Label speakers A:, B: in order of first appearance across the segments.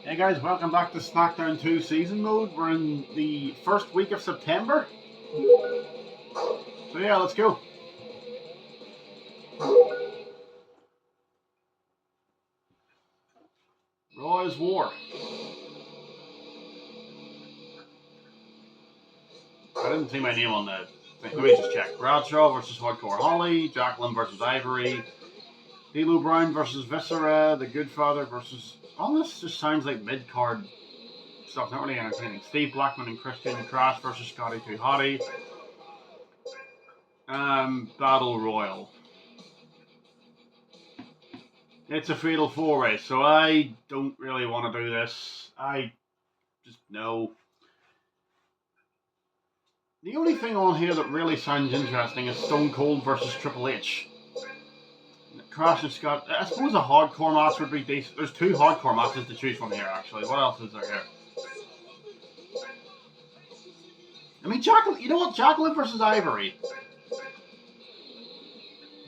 A: Hey guys, welcome back to Smackdown 2 season mode. We're in the first week of September. So yeah, let's go. Raw is War. I didn't see my name on the thing. Let me just check. Bradshaw versus Hardcore Holly, Jacqueline versus Ivory, D'Lo Brown versus Viscera, The Good Father versus... All this just sounds like mid-card stuff, not really entertaining. Steve Blackman and Christian Crash versus Scotty 2 Hottie. Battle Royal. It's a fatal four-way, so I don't really want to do this. I just know. The only thing on here that really sounds interesting is Stone Cold versus Triple H. Crash and Scott. I suppose a hardcore match would be decent. There's two hardcore matches to choose from here, actually. What else is there here? I mean, Jacqueline. You know what? Jacqueline versus Ivory.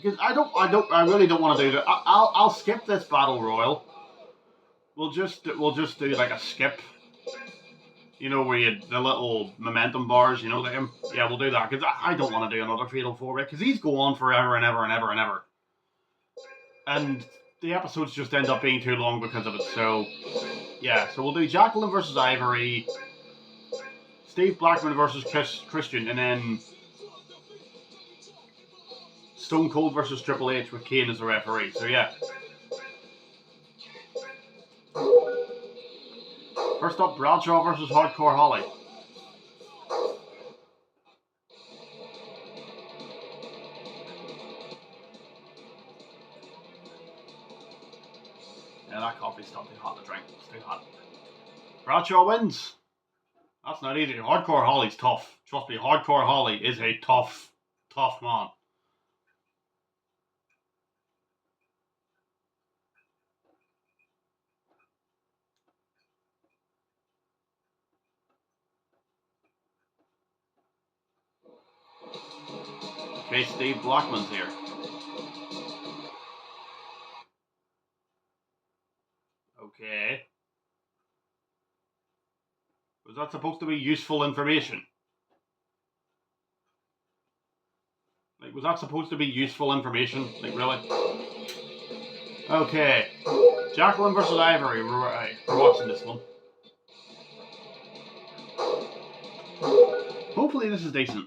A: Because I really don't want to do that. I'll skip this battle royal. We'll just do like a skip. You know, where you the little momentum bars. You know, yeah, we'll do that because I don't want to do another fatal four-way because these go on forever and ever and ever and ever. And the episodes just end up being too long because of it. So, yeah. So we'll do Jacqueline versus Ivory, Steve Blackman versus Christian, and then Stone Cold versus Triple H with Kane as the referee. So, yeah. First up, Bradshaw versus Hardcore Holly. Yeah, that coffee's still too hot to drink. It's too hot. Bradshaw wins. That's not easy. Hardcore Holly's tough. Trust me, Hardcore Holly is a tough man. Okay, Steve Blackman's here. Okay. Was that supposed to be useful information? Like, was that supposed to be useful information? Like, really? Okay. Jacqueline versus Ivory. We're watching this one. Hopefully this is decent.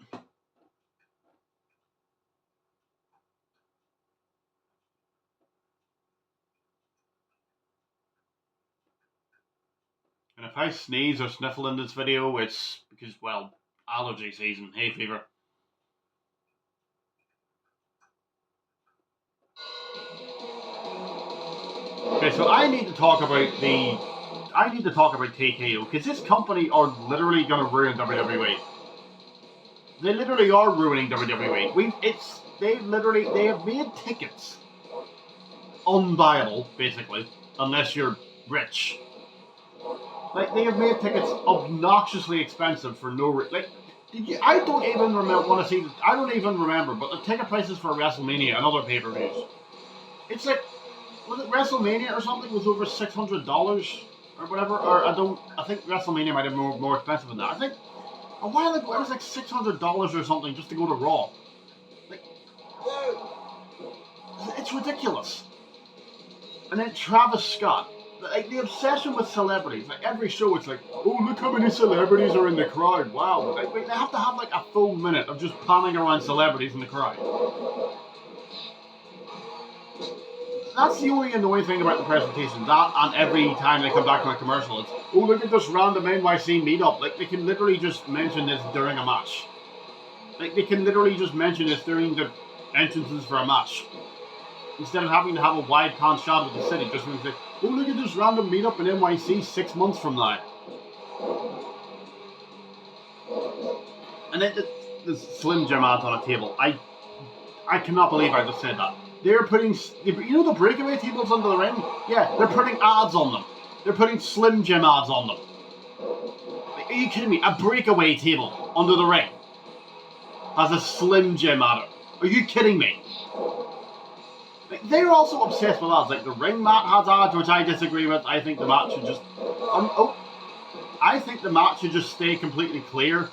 A: And if I sneeze or sniffle in this video, it's because, well, allergy season, hay fever. Okay, so I need to talk about TKO, because this company are literally going to ruin WWE. They literally are ruining WWE. They have made tickets unviable, basically, unless you're rich. Like, they have made tickets obnoxiously expensive for no reason. Like, I don't even remember, but the ticket prices for WrestleMania and other pay-per-views, it's like, was it WrestleMania or something was over $600 or whatever? Or I think WrestleMania might have been more expensive than that. I think a while ago it was like $600 or something just to go to Raw. Like, it's ridiculous. And then Travis Scott. Like, the obsession with celebrities, like every show it's like, oh, look how many celebrities are in the crowd, wow. Like, they have to have like a full minute of just panning around celebrities in the crowd. That's the only annoying thing about the presentation, that and every time they come back on a commercial, it's, oh, look at this random NYC meetup. Like, they can literally just mention this during a match. Like, they can literally just mention this during the entrances for a match. Instead of having to have a wide pan shot of the city, just means like, oh, look at this random meetup in NYC 6 months from now. And then there's Slim Jim ads on a table. I cannot believe I just said that. They're putting, you know the breakaway tables under the ring? Yeah, they're putting ads on them. They're putting Slim Jim ads on them. Are you kidding me? A breakaway table under the ring has a Slim Jim ad. Are you kidding me? They're also obsessed with ads. Like, the ring mat has ads, which I disagree with. I think the mat should just I think the match should just stay completely clear.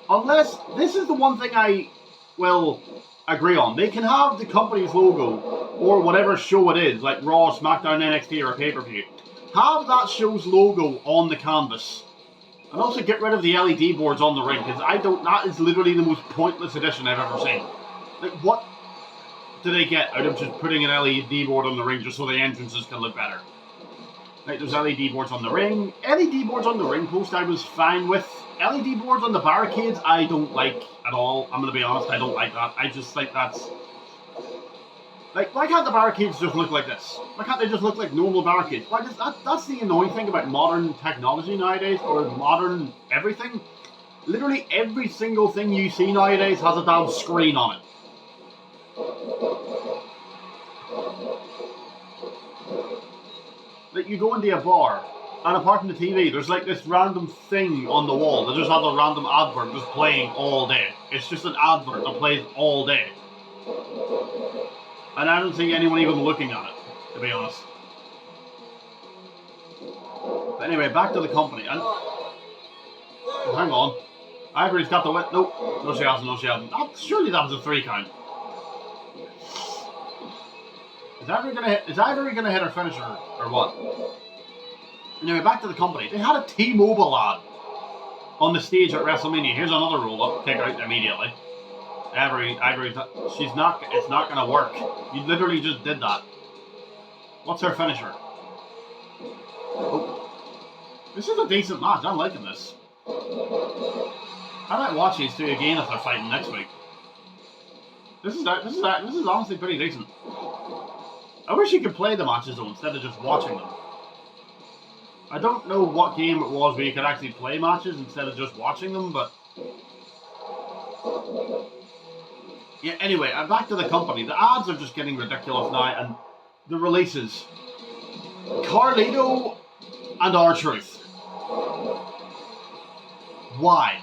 A: Unless, this is the one thing I will agree on. They can have the company's logo, or whatever show it is, like Raw, SmackDown, NXT, or a pay-per-view. Have that show's logo on the canvas. And also get rid of the LED boards on the ring, because that is literally the most pointless addition I've ever seen. Like, what do they get out of just putting an LED board on the ring just so the entrances can look better? Like, there's LED boards on the ring. LED boards on the ring post I was fine with. LED boards on the barricades I don't like at all. I'm going to be honest, I don't like that. I just think that's... Like, why can't the barricades just look like this? Why can't they just look like normal barricades? Why does that's the annoying thing about modern technology nowadays, or modern everything. Literally every single thing you see nowadays has a damn screen on it. Like, you go into a bar, and apart from the TV, there's like this random thing on the wall that just has a random advert just playing all day. It's just an advert that plays all day. And I don't see anyone even looking at it, to be honest. But anyway, back to the company. And oh, hang on. Ivory's got the win. Nope. No, she hasn't. No, she hasn't. Surely that was a 3 count. Is Ivory gonna hit her finisher or what? Anyway, back to the company. They had a T-Mobile ad on the stage at WrestleMania. Here's another roll-up. Kick out immediately. Ivory, it's not gonna work. You literally just did that. What's her finisher? Oh. This is a decent match. I'm liking this. I might watch these two again if they're fighting next week. This is honestly pretty decent. I wish you could play the matches though instead of just watching them. I don't know what game it was where you could actually play matches instead of just watching them, but... Yeah, anyway, back to the company. The ads are just getting ridiculous now, and the releases. Carlito and R-Truth. Why?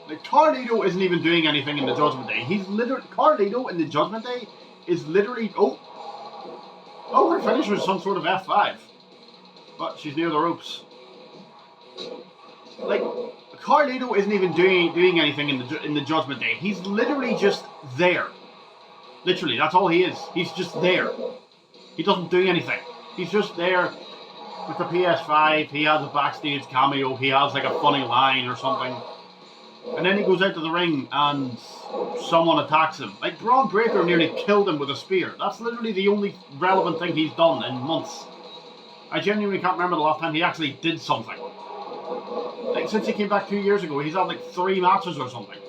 A: Like, Carlito isn't even doing anything in the Judgment Day. Carlito in the Judgment Day is literally... Oh, her finisher is some sort of F5. But she's near the ropes. Like, Carlito isn't even doing anything in the Judgment Day. He's literally just there. Literally, that's all he is. He's just there. He doesn't do anything. He's just there with the PS5. He has a backstage cameo. He has like a funny line or something. And then he goes out to the ring and someone attacks him. Like, Braun Breaker nearly killed him with a spear. That's literally the only relevant thing he's done in months. I genuinely can't remember the last time he actually did something. Like, since he came back 2 years ago, he's had like 3 matches or something.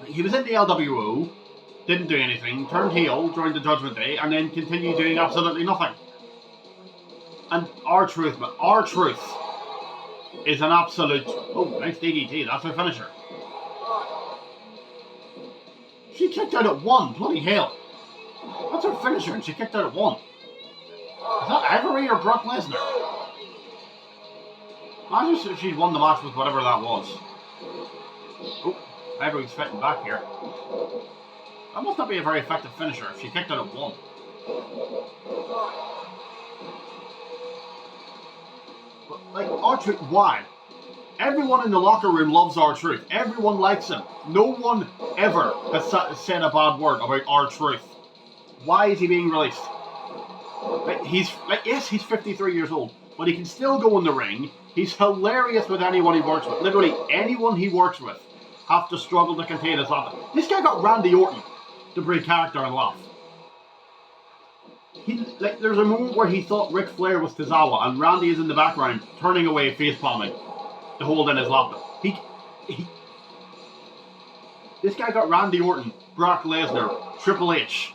A: He was in the LWO, didn't do anything, turned heel during the Judgment Day, and then continued doing absolutely nothing. And R-Truth is an absolute... Oh, nice DDT, that's her finisher. She kicked out at 1, bloody hell. That's her finisher, and she kicked out at 1. Is that Ivory or Brock Lesnar? Imagine if she'd won the match with whatever that was. Oh, Ivory's fighting back here. That must not be a very effective finisher if she kicked out at 1. But, like, R-Truth, why? Everyone in the locker room loves R-Truth. Everyone likes him. No one ever has said a bad word about R-Truth. Why is he being released? Yes, he's 53 years old, but he can still go in the ring. He's hilarious with anyone he works with. Literally anyone he works with have to struggle to contain his laughter. This guy got Randy Orton to break character and laugh. There's a moment where he thought Ric Flair was Tozawa, and Randy is in the background, turning away, face palming, to hold in his laughter. This guy got Randy Orton, Brock Lesnar, Triple H,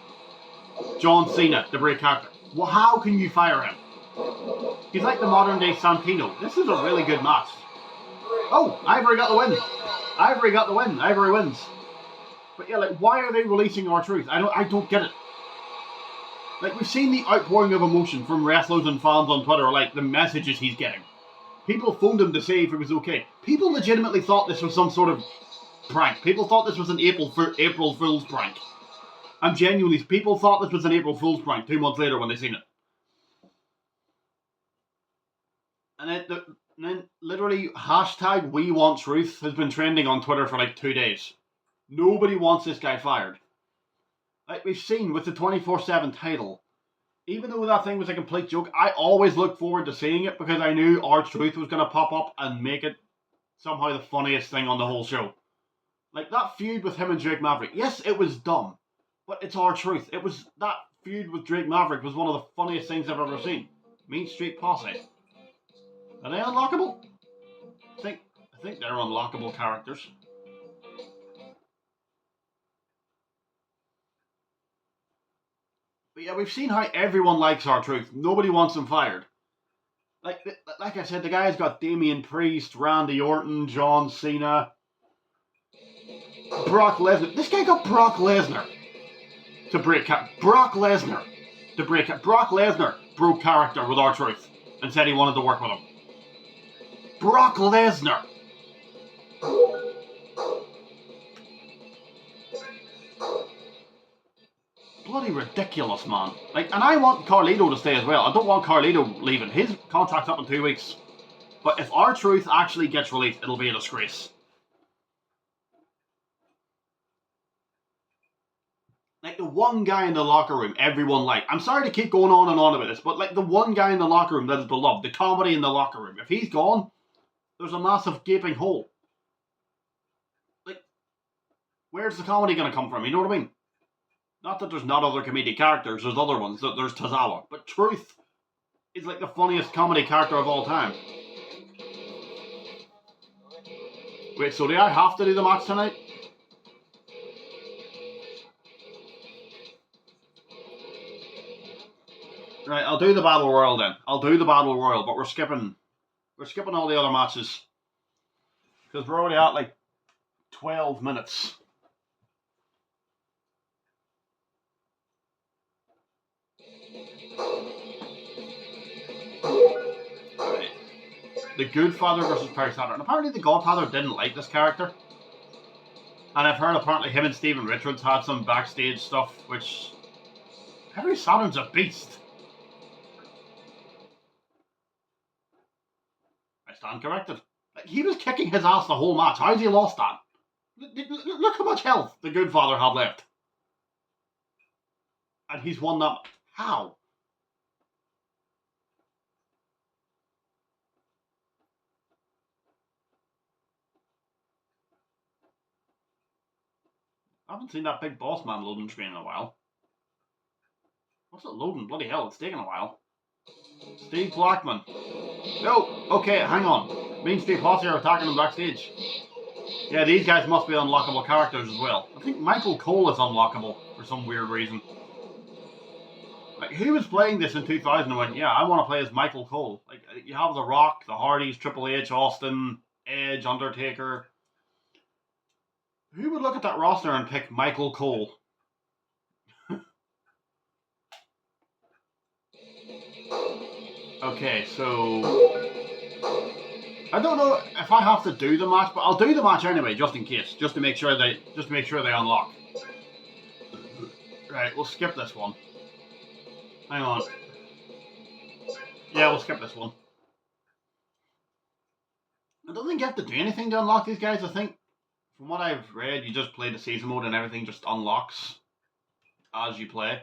A: John Cena to break character. Well, how can you fire him? He's like the modern day Santino. This is a really good match. Oh, Ivory got the win. Ivory wins. But yeah, like, why are they releasing R-Truth? I don't get it. Like, we've seen the outpouring of emotion from wrestlers and fans on Twitter, like the messages he's getting. People phoned him to say if it was okay. People legitimately thought this was some sort of prank. People thought this was an April Fool's prank. I'm genuinely, people thought this was an April Fool's prank 2 months later when they seen it. And then literally hashtag We Want Truth has been trending on Twitter for like 2 days. Nobody wants this guy fired. Like we've seen with the 24/7 title, even though that thing was a complete joke, I always looked forward to seeing it because I knew R-Truth was going to pop up and make it somehow the funniest thing on the whole show. Like that feud with him and Drake Maverick. Yes, it was dumb, but it's R-Truth. It was that feud with Drake Maverick was one of the funniest things I've ever seen. Mean Street Posse. Are they unlockable? I think they're unlockable characters. But yeah, we've seen how everyone likes R-Truth. Nobody wants him fired. Like I said, the guy's got Damian Priest, Randy Orton, John Cena, Brock Lesnar. This guy got Brock Lesnar to break up. Brock Lesnar to break up. Brock Lesnar broke character with R-Truth and said he wanted to work with him. Brock Lesnar. Bloody ridiculous, man. Like, and I want Carlito to stay as well. I don't want Carlito leaving. His contract's up in 2 weeks. But if R-Truth actually gets released, it'll be a disgrace. Like, the one guy in the locker room everyone liked. I'm sorry to keep going on and on about this, but like the one guy in the locker room that is beloved, the comedy in the locker room, if he's gone, there's a massive gaping hole. Like, where's the comedy going to come from? You know what I mean? Not that there's not other comedic characters, there's other ones. There's Tozawa. But Truth is like the funniest comedy character of all time. Wait, so do I have to do the match tonight? Right, I'll do the Battle Royal then. I'll do the Battle Royal, but we're skipping all the other matches. Because we're already at like 12 minutes. Right. The Goodfather versus Perry Saturn. Apparently the Godfather didn't like this character. And I've heard apparently him and Steven Richards had some backstage stuff, which... Perry Saturn's a beast. I stand corrected. Like, he was kicking his ass the whole match. How's he lost that? Look how much health the Goodfather had left. And he's won that. How? I haven't seen that big boss man loading screen in a while. What's it loading? Bloody hell, it's taking a while. Steve Blackman. No, okay, hang on. Me and Steve Posse are attacking him backstage. Yeah, these guys must be unlockable characters as well. I think Michael Cole is unlockable for some weird reason. Like, who was playing this in 2000 and went, yeah, I want to play as Michael Cole? Like, you have The Rock, The Hardys, Triple H, Austin, Edge, Undertaker. Who would look at that roster and pick Michael Cole? Okay, so... I don't know if I have to do the match, but I'll do the match anyway, just in case. Just to make sure they unlock. Right, we'll skip this one. Hang on. Yeah, we'll skip this one. I don't think you have to do anything to unlock these guys. I think, from what I've read, you just play the season mode and everything just unlocks as you play.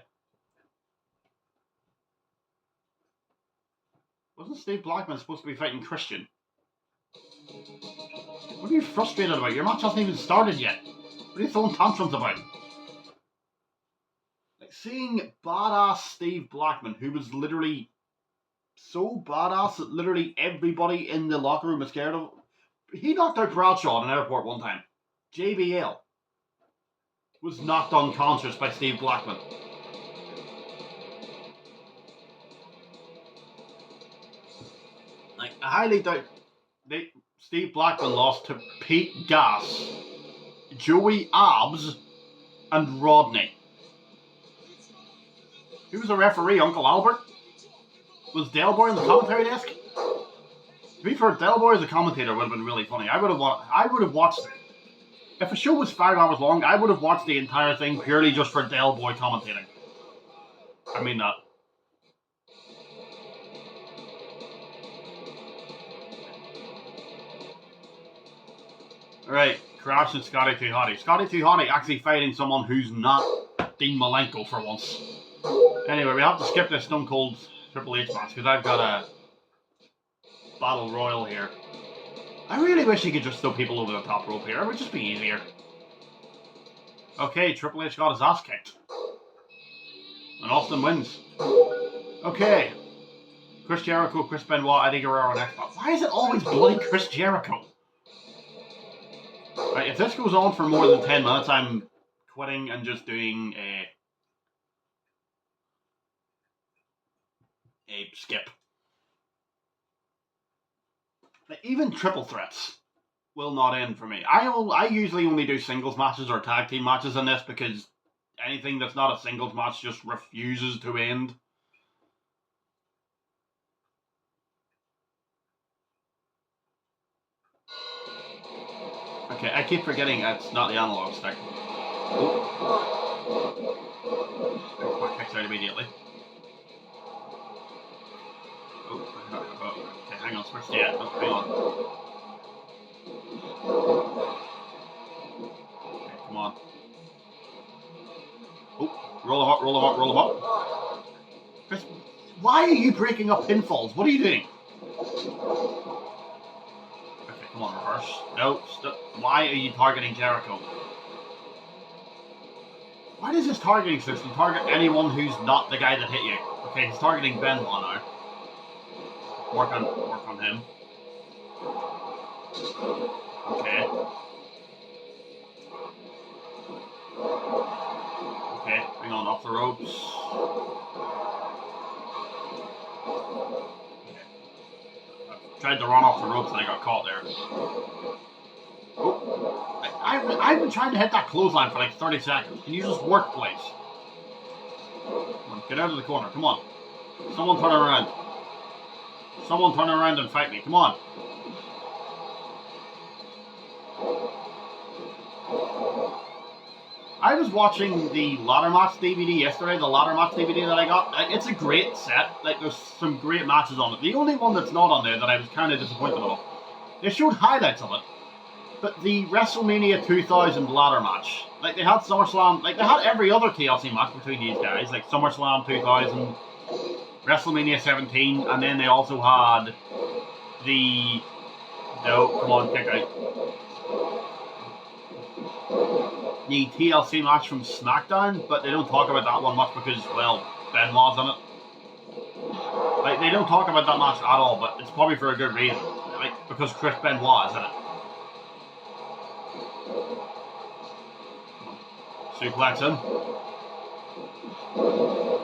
A: Wasn't Steve Blackman supposed to be fighting Christian? What are you frustrated about? Your match hasn't even started yet. What are you throwing tantrums about? Like, seeing badass Steve Blackman, who was literally so badass that literally everybody in the locker room was scared of. He knocked out Bradshaw at an airport one time. JBL was knocked unconscious by Steve Blackman. Like, I highly doubt Steve Blackman lost to Pete Gas, Joey Abs, and Rodney. Who was the referee? Uncle Albert? Was Del Boy on the commentary desk? To be fair, Del Boy as a commentator would have been really funny. I would have watched. If a show was 5 hours long, I would have watched the entire thing purely just for Del Boy commentating. I mean that. Right, Crash and Scotty Too Hottie. Scotty Too Hottie actually fighting someone who's not Dean Malenko for once. Anyway, we have to skip this Stone Cold Triple H match because I've got a Battle Royal here. I really wish he could just throw people over the top rope here. It would just be easier. Okay, Triple H got his ass kicked. And Austin wins. Okay. Chris Jericho, Chris Benoit, Eddie Guerrero, and X-Pac. Why is it always bloody Chris Jericho? Right, if this goes on for more than 10 minutes, I'm quitting and just doing a skip. Like, even triple threats will not end for me. I usually only do singles matches or tag team matches in this because anything that's not a singles match just refuses to end. Okay, I keep forgetting it's not the analog stick. Oh, kicks out immediately. Oh, okay, hang on, switch to it. Oh, hang on. Okay, come on. Oh, roll him up, roll him up, roll him up. Chris, why are you breaking up pinfalls? What are you doing? Come on, reverse. No, stop. Why are you targeting Jericho? Why does this targeting system target anyone who's not the guy that hit you? Okay, he's targeting Benoit now. Work on him. Okay. Okay, hang on, off the ropes. Tried to run off the ropes and I got caught there. Oh, I've been trying to hit that clothesline for like 30 seconds. Can you just work, please? Come on, get out of the corner. Come on. Someone turn around. Someone turn around and fight me. Come on. I was watching the ladder match DVD yesterday, the ladder match DVD that I got. It's a great set. Like, there's some great matches on it. The only one that's not on there that I was kind of disappointed with, they showed highlights of it, but the WrestleMania 2000 ladder match, like, they had SummerSlam, like, they had every other TLC match between these guys, like SummerSlam 2000, WrestleMania 17, and then they also had the... No, come on, kick out. The TLC match from Smackdown, but they don't talk about that one much because, well, Benoit's in it. Like, they don't talk about that match at all, but it's probably for a good reason. Like, because Chris Benoit is in it. Suplex in.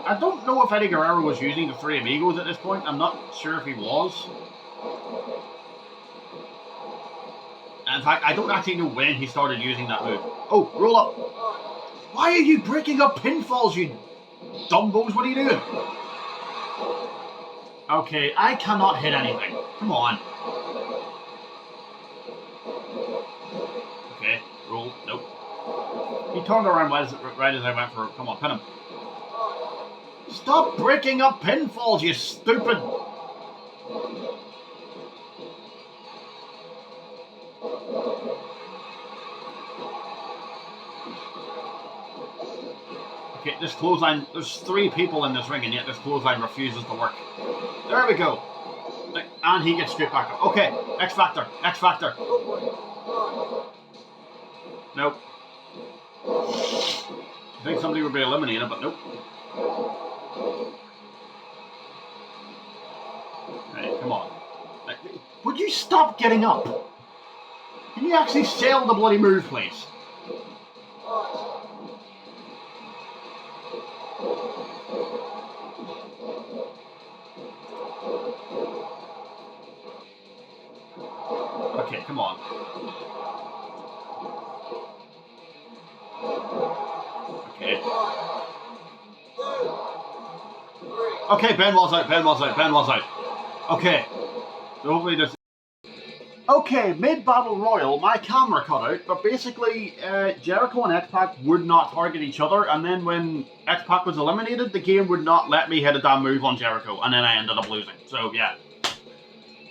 A: I don't know if Eddie Guerrero was using the Three Amigos at this point. I'm not sure if he was. In fact, I don't actually know when he started using that move. Oh, roll up. Why are you breaking up pinfalls, you dumbos? What are you doing? Okay, I cannot hit anything. Come on. Okay, roll. Nope. He turned around right as I went for it. Come on, pin him. Stop breaking up pinfalls, you stupid... Okay, this clothesline, there's 3 people in this ring and yet this clothesline refuses to work. There we go. And he gets straight back up. Okay, X Factor, X Factor. Nope. I think somebody would be eliminated, but nope. Hey, come on. Would you stop getting up? Can you actually sell the bloody move, please? Okay, come on. Okay. Okay, Benoit's out, Benoit's out, Benoit's out. Okay. So hopefully this... Okay, mid-Battle Royal, my camera cut out, but basically, Jericho and X-Pac would not target each other, and then when X-Pac was eliminated, the game would not let me hit a damn move on Jericho, and then I ended up losing. So, yeah.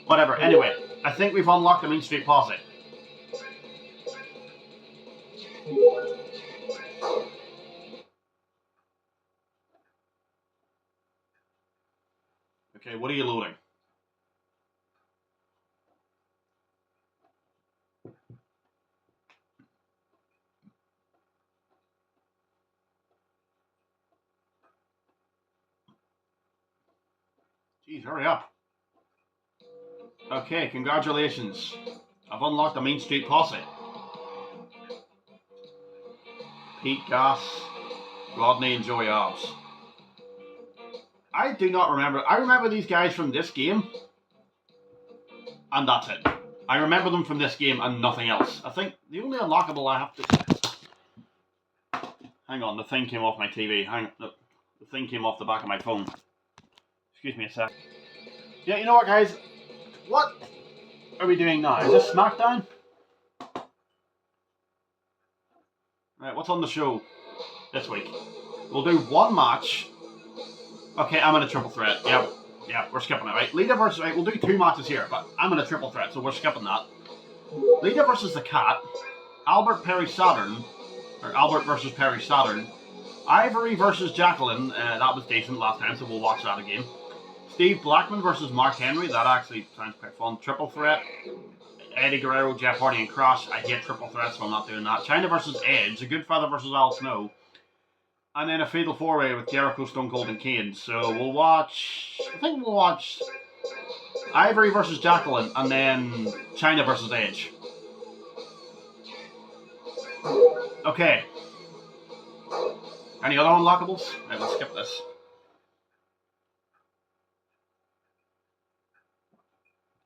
A: Whatever. Anyway, I think we've unlocked the Mean Street Posse. Okay, what are you loading? Jeez, hurry up. Okay, congratulations. I've unlocked the Main Street Posse. Pete Gas, Rodney and Joey Hobbs. I do not remember. I remember these guys from this game. And that's it. I remember them from this game and nothing else. I think the only unlockable I have to... Hang on, the thing came off my TV. Hang on, the thing came off the back of my phone. Excuse me a sec. Yeah, you know what, guys? What are we doing now? Is this Smackdown? Right, what's on the show this week? We'll do one match. Okay, I'm in a triple threat. Yep. Yeah, we're skipping it, right? Lita versus... Right, we'll do 2 matches here, but I'm in a triple threat, so we're skipping that. Lita versus the Cat. Albert Perry Saturn. Or Albert versus Perry Saturn. Ivory versus Jacqueline. That was decent last time, so we'll watch that again. Steve Blackman versus Mark Henry. That actually sounds quite fun. Triple threat. Eddie Guerrero, Jeff Hardy, and Crash. I hate triple threats, so I'm not doing that. Chyna versus Edge. The Good Father versus Al Snow. And then a fatal 4-way with Jericho, Stone Cold, and Kane. So we'll watch... I think we'll watch Ivory versus Jacqueline, and then Chyna versus Edge. Okay. Any other unlockables? Right, let's skip this.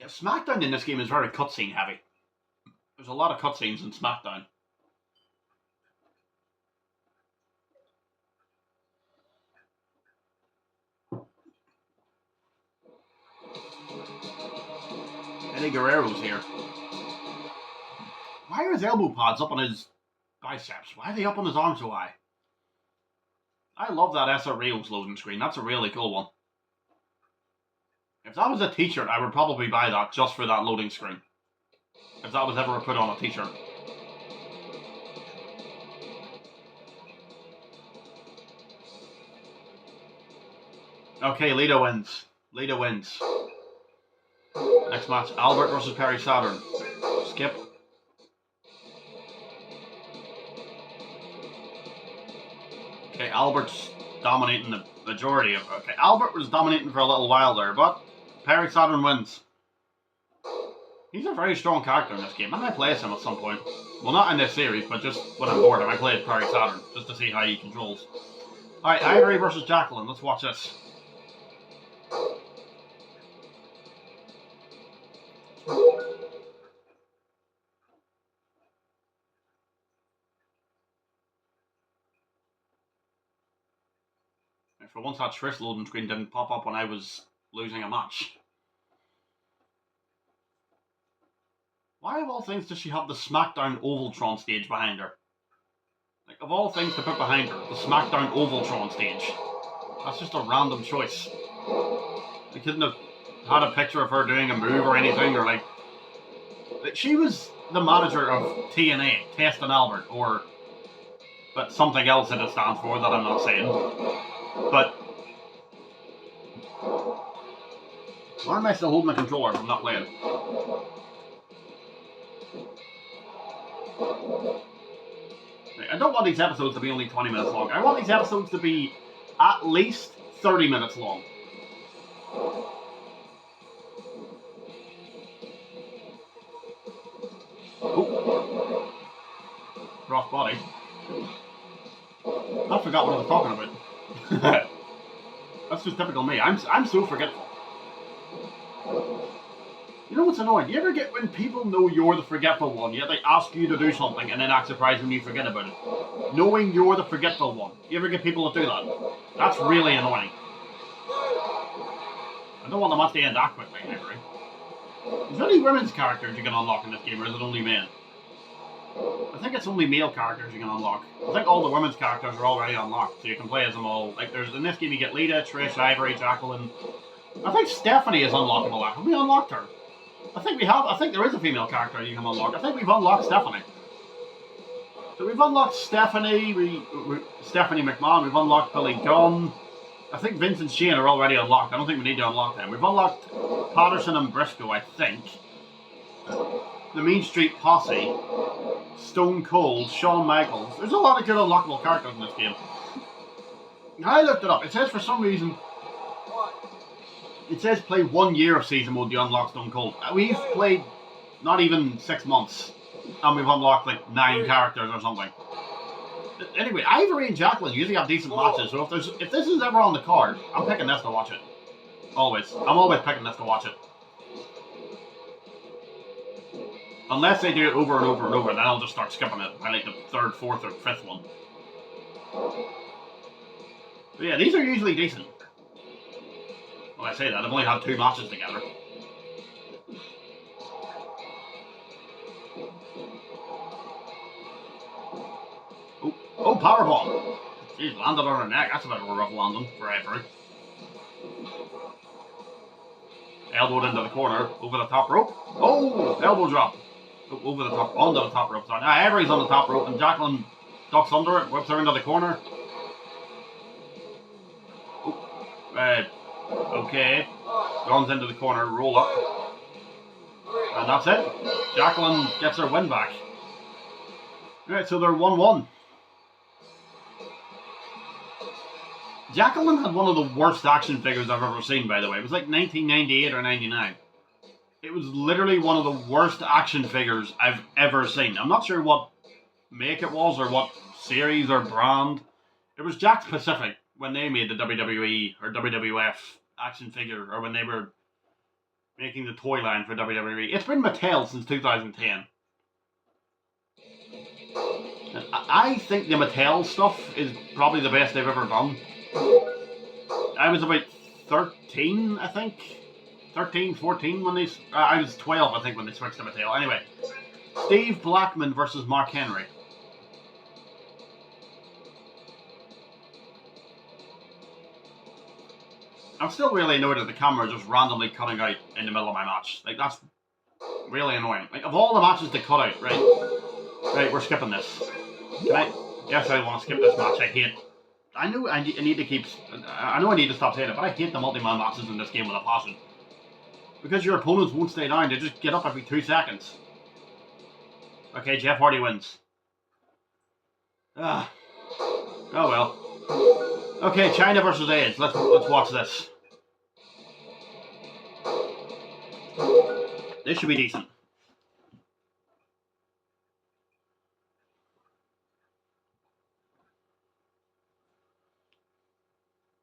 A: Yeah, Smackdown in this game is very cutscene heavy. There's a lot of cutscenes in Smackdown. Eddie Guerrero's here. Why are his elbow pads up on his biceps? Why are they up on his arms so high? I love that SRAO's loading screen. That's a really cool one. If that was a t-shirt, I would probably buy that just for that loading screen. If that was ever put on a t-shirt. Okay, Lita wins. Lita wins. Next match, Albert versus Perry Saturn. Skip. Okay, Albert's dominating the majority of... Okay, Albert was dominating for a little while there, but Perry Saturn wins. He's a very strong character in this game. I might play as him at some point. Well, not in this series, but just when I'm bored, I might play as Perry Saturn, just to see how he controls. Alright, Ivory versus Jacqueline. Let's watch this. For once, that Trish loading screen didn't pop up when I was losing a match. Why of all things does she have the Smackdown Ovaltron stage behind her? Like, of all things to put behind her, the Smackdown Ovaltron stage. That's just a random choice. They couldn't have had a picture of her doing a move or anything, or like she was the manager of TNA, Test and Albert, or but something else that it stands for that I'm not saying. But why am I still holding the controller if I'm not playing? I don't want these episodes to be only 20 minutes long. I want these episodes to be at least 30 minutes long. Oh. Rough body. I forgot what I was talking about. That's just typical me. I'm so forgetful. You know what's annoying? You ever get when people know you're the forgetful one, yet they ask you to do something and then act surprised when you forget about it? Knowing you're the forgetful one. You ever get people to do that? That's really annoying. I don't want the match to end that quickly, Henry. Is there any women's characters you can unlock in this game, or is it only men? I think it's only male characters you can unlock. I think all the women's characters are already unlocked, so you can play as them all. Like, there's in this game you get Lita, Trish, Ivory, Jacqueline. I think Stephanie is unlockable. Have we unlocked her? I think we have. I think there is a female character you can unlock. I think we've unlocked Stephanie. So we've unlocked Stephanie, Stephanie McMahon, we've unlocked Billy Gunn. I think Vince and Shane are already unlocked. I don't think we need to unlock them. We've unlocked Patterson and Briscoe, I think. The Mean Street Posse. Stone Cold, Shawn Michaels. There's a lot of good unlockable characters in this game. I looked it up. It says for some reason, it says play 1 year of season mode to unlock Stone Cold. We've played not even 6 months, and we've unlocked like 9 characters or something. Anyway, Ivory and Jacqueline usually have decent matches, so if this is ever on the card, I'm picking this to watch it. Always. I'm always picking this to watch it. Unless they do it over and over and over, then I'll just start skipping it by like the 3rd, 4th, or 5th one. But yeah, these are usually decent. Well, I say that, I've only had 2 matches together. Oh, powerbomb! Jeez, landed on her neck. That's a bit of a rough landing for Ivory. Elbowed into the corner, over the top rope. Oh, elbow drop. Over the top, onto the top rope. Sorry. Now Ivory's on the top rope, and Jacqueline ducks under it, whips her into the corner. Okay. Runs into the corner, roll up. And that's it. Jacqueline gets her win back. Alright, so they're 1-1. Jacqueline had one of the worst action figures I've ever seen, by the way. It was like 1998 or 99. It was literally one of the worst action figures I've ever seen. I'm not sure what make it was or what series or brand. It was Jakks Pacific when they made the WWE or WWF action figure, or when they were making the toy line for WWE. It's been Mattel since 2010. And I think the Mattel stuff is probably the best they've ever done. I was about 13, I think. 13, 14 when they... I was 12, I think, when they switched to Mattel. Anyway, Steve Blackman versus Mark Henry. I'm still really annoyed at the camera just randomly cutting out in the middle of my match. Like, that's really annoying. Like, of all the matches to cut out, right, we're skipping this. Can I? Yes, I want to skip this match. I hate... I know I need to keep... I know I need to stop saying it, but I hate the multi-man matches in this game with a passion. Because your opponents won't stay down, they just get up every 2 seconds. Okay, Jeff Hardy wins. Oh well. Okay, China versus Edge. Let's watch this. This should be decent.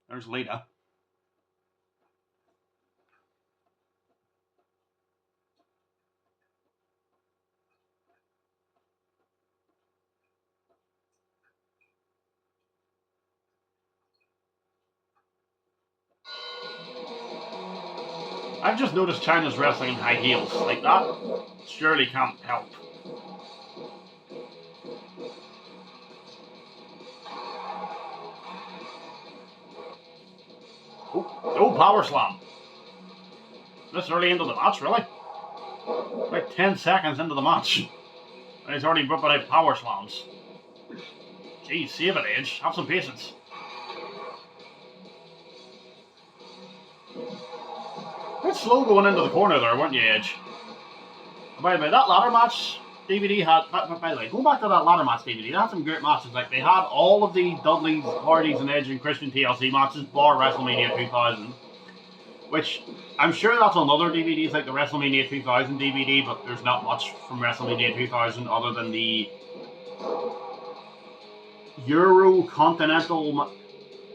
A: There's Lita. I've just noticed China's wrestling in high heels. Like, that surely can't help. Oh, power slam. This early into the match, really? Like 10 seconds into the match. And he's already whipping out power slams. Jeez, save it, Edge. Have some patience. Bit slow going into the corner there, weren't you, Edge? By the way, that ladder match DVD had... By the way, go back to that ladder match DVD. They had some great matches. Like, they had all of the Dudleys, Hardys, and Edge and Christian TLC matches, bar WrestleMania 2000. Which, I'm sure that's on other DVDs, like the WrestleMania 2000 DVD, but there's not much from WrestleMania 2000 other than the Euro Continental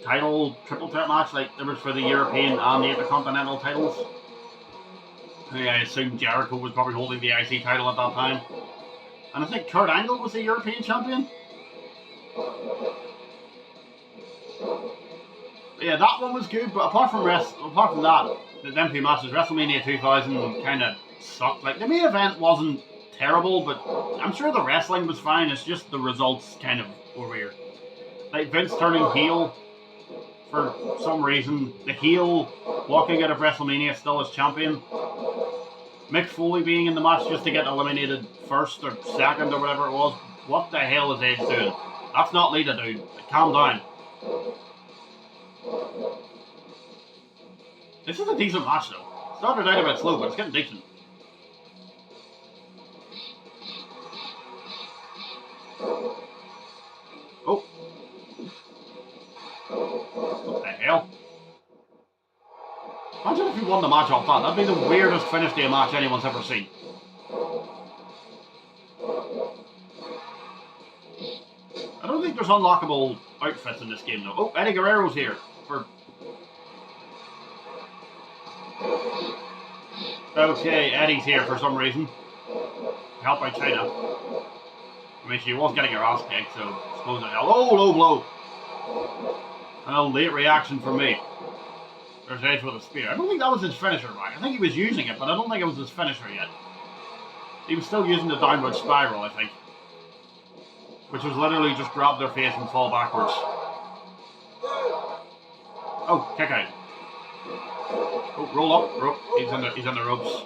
A: title triple threat match. Like, there was for the European and the Intercontinental titles. I assume Jericho was probably holding the IC title at that time. And I think Kurt Angle was the European champion. But yeah, that one was good, but apart from that, the MP matches, WrestleMania 2000 kind of sucked. Like, the main event wasn't terrible, but I'm sure the wrestling was fine. It's just the results kind of were weird. Like, Vince turning heel for some reason, the heel walking out of WrestleMania still as champion. Mick Foley being in the match just to get eliminated first or second or whatever it was What the hell is Edge doing? That's not Lita, dude. Calm down. This is a decent match, though. Started out a bit slow, but it's getting decent. Oh. What the hell? Imagine if you won the match off that. That'd be the weirdest finish to a match anyone's ever seen. I don't think there's unlockable outfits in this game, though. Oh, Eddie Guerrero's here. Okay, Eddie's here for some reason. Help out China. I mean, she was getting her ass kicked, so I suppose I held. Oh, low blow. Well, late reaction from me. There's Edge with a spear. I don't think that was his finisher, right? I think he was using it, but I don't think it was his finisher yet. He was still using the downward spiral, I think. Which was literally just grab their face and fall backwards. Oh, kick out. Oh, roll up. He's in the ropes.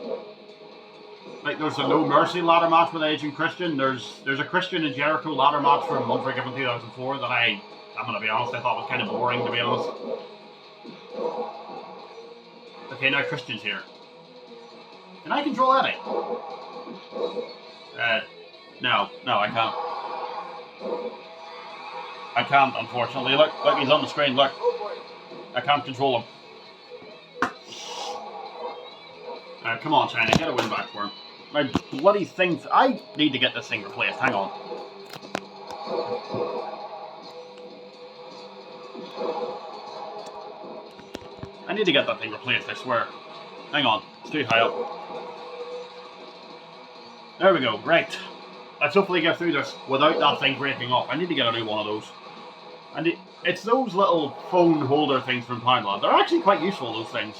A: Like, there's a No Mercy ladder match with Edge and Christian. There's a Christian and Jericho ladder match from Unforgiven 2004 that I'm gonna be honest, I thought was kind of boring, to be honest. Okay, now Christian's here. Can I control Eddie? No, I can't. I can't, unfortunately. Look, he's on the screen, look. I can't control him. Alright, come on, China, get a win back for him. My bloody thing. I need to get this thing replaced. Hang on. I need to get that thing replaced, I swear. Hang on, it's too high up. There we go, right. Let's hopefully get through this without that thing breaking off. I need to get a new one of those. And it's those little phone holder things from Poundland. They're actually quite useful, those things.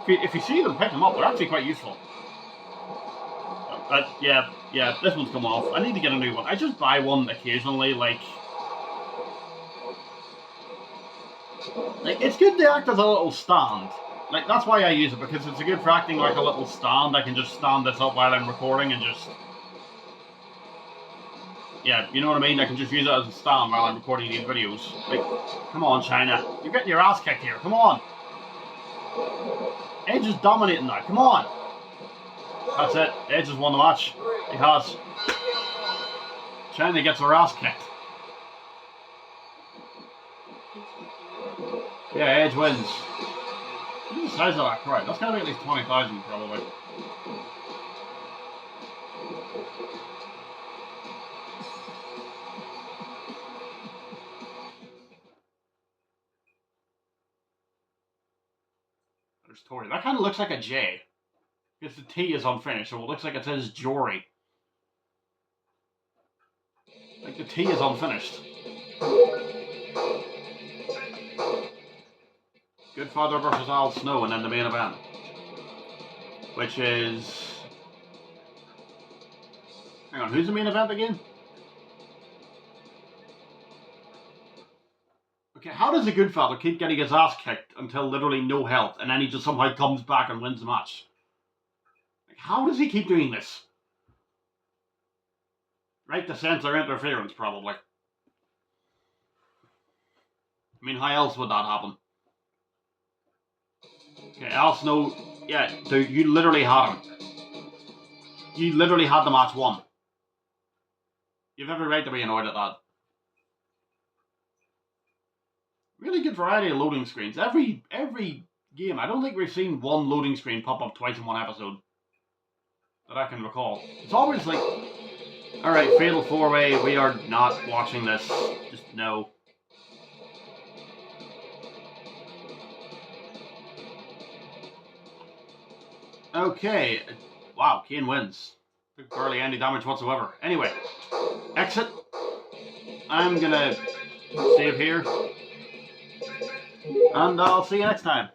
A: If you see them, pick them up. They're actually quite useful. Yeah, this one's come off. I need to get a new one. I just buy one occasionally, like it's good to act as a little stand. Like, that's why I use it, because it's good for acting like a little stand. I can just stand this up while I'm recording and just... Yeah, you know what I mean? I can just use it as a stand while I'm recording these videos. Like, come on, China. You're getting your ass kicked here. Come on. Edge is dominating now. Come on. That's it. Edge has won the match. He has. China gets her ass kicked. Yeah, Edge wins. Look at the size of that crowd. That's got to be at least 20,000 probably. There's Tori. That kind of looks like a J. Because the T is unfinished, so it looks like it says Jory. Like the T is unfinished. Goodfather versus Al Snow, and then the main event. Which is... Hang on, who's the main event again? Okay, how does the Goodfather keep getting his ass kicked until literally no health, and then he just somehow comes back and wins the match? Like, how does he keep doing this? Right to censor interference, probably. I mean, how else would that happen? Okay, Al Snow, yeah, dude, you literally had him. You literally had the match won. You've every right to be annoyed at that. Really good variety of loading screens. Every game, I don't think we've seen one loading screen pop up twice in one episode that I can recall. It's always like, alright, Fatal 4-Way, we are not watching this. Just no. Okay, wow, Kane wins. Took barely any damage whatsoever. Anyway, exit. I'm gonna save here. And I'll see you next time.